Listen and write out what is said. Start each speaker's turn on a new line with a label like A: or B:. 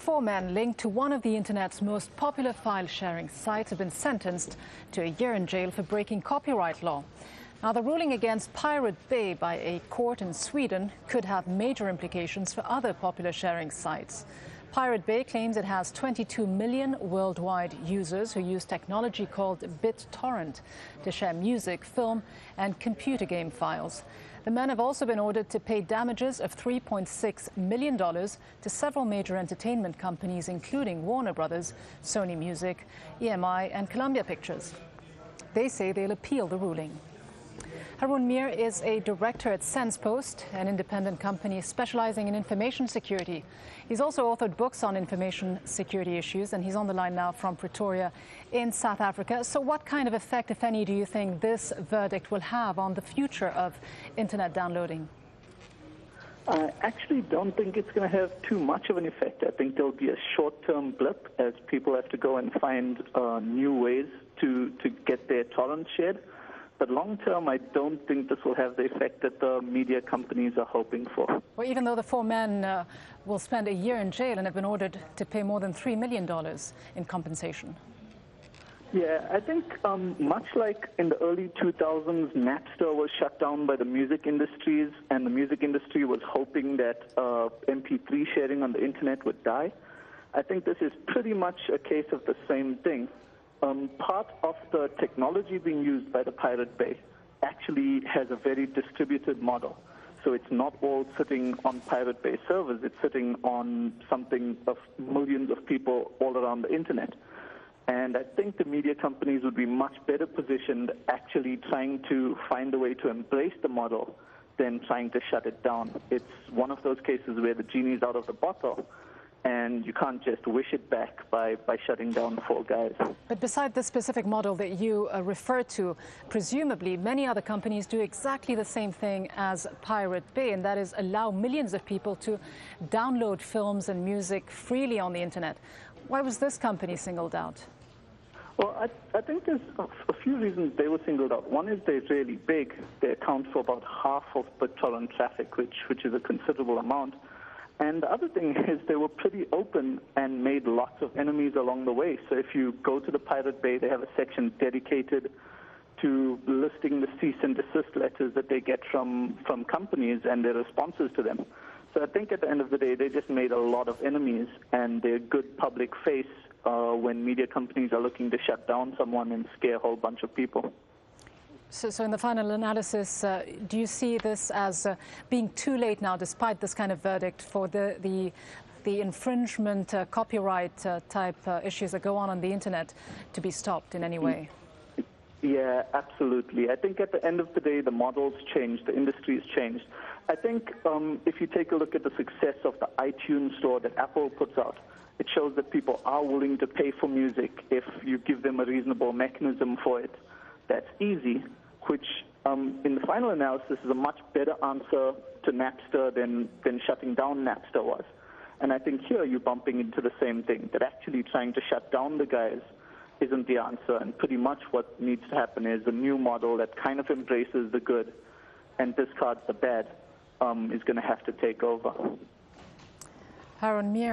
A: 4 men linked to one of the internet's most popular file-sharing sites have been sentenced to a year in jail for breaking copyright law. Now, the ruling against PirateBay by a court in Sweden could have major implications for other popular sharing sites. PirateBay claims it has 22 million worldwide users who use technology called BitTorrent to share music, film and computer game files. The men have also been ordered to pay damages of $3.6 million to several major entertainment companies, including Warner Brothers, Sony Music, EMI and Columbia Pictures. They say they'll appeal the ruling. Haroon Meer is a director at SensePost, an independent company specializing in information security. He's also authored books on information security issues, and he's on the line now from Pretoria in South Africa. So what kind of effect, if any, do you think this verdict will have on the future of internet downloading?
B: I actually don't think it's going to have too much of an effect. I think there'll be a short-term blip as people have to go and find new ways to get their torrents shared. But long-term, I don't think this will have the effect that the media companies are hoping for.
A: Well, even though the 4 men will spend a year in jail and have been ordered to pay more than $3 million in compensation.
B: Yeah, I think much like in the early 2000s, Napster was shut down by the music industries, and the music industry was hoping that MP3 sharing on the internet would die. I think this is pretty much a case of the same thing. Part of the technology being used by the PirateBay actually has a very distributed model. So it's not all sitting on PirateBay servers. It's sitting on something of millions of people all around the internet. And I think the media companies would be much better positioned actually trying to find a way to embrace the model than trying to shut it down. It's one of those cases where the genie's out of the bottle, and you can't just wish it back by shutting down 4 guys.
A: But beside the specific model that you refer to, presumably many other companies do exactly the same thing as PirateBay, and that is allow millions of people to download films and music freely on the internet. Why was this company singled out?
B: Well, I think there's a few reasons they were singled out. One is they're really big. They account for about half of BitTorrent traffic, which is a considerable amount. And the other thing is they were pretty open and made lots of enemies along the way. So if you go to the PirateBay, they have a section dedicated to listing the cease and desist letters that they get from companies and their responses to them. So I think at the end of the day, they just made a lot of enemies, and they're a good public face when media companies are looking to shut down someone and scare a whole bunch of people.
A: So in the final analysis, do you see this as being too late now, despite this kind of verdict, for the infringement, copyright type issues that go on the internet to be stopped in any way?
B: Yeah, absolutely. I think at the end of the day, the model's changed, the industry's changed. I think if you take a look at the success of the iTunes store that Apple puts out, it shows that people are willing to pay for music if you give them a reasonable mechanism for it. That's easy, which in the final analysis is a much better answer to Napster than shutting down Napster was. And I think here you're bumping into the same thing, that actually trying to shut down the guys isn't the answer. And pretty much what needs to happen is a new model that kind of embraces the good and discards the bad is going to have to take over.
A: Haroon Meer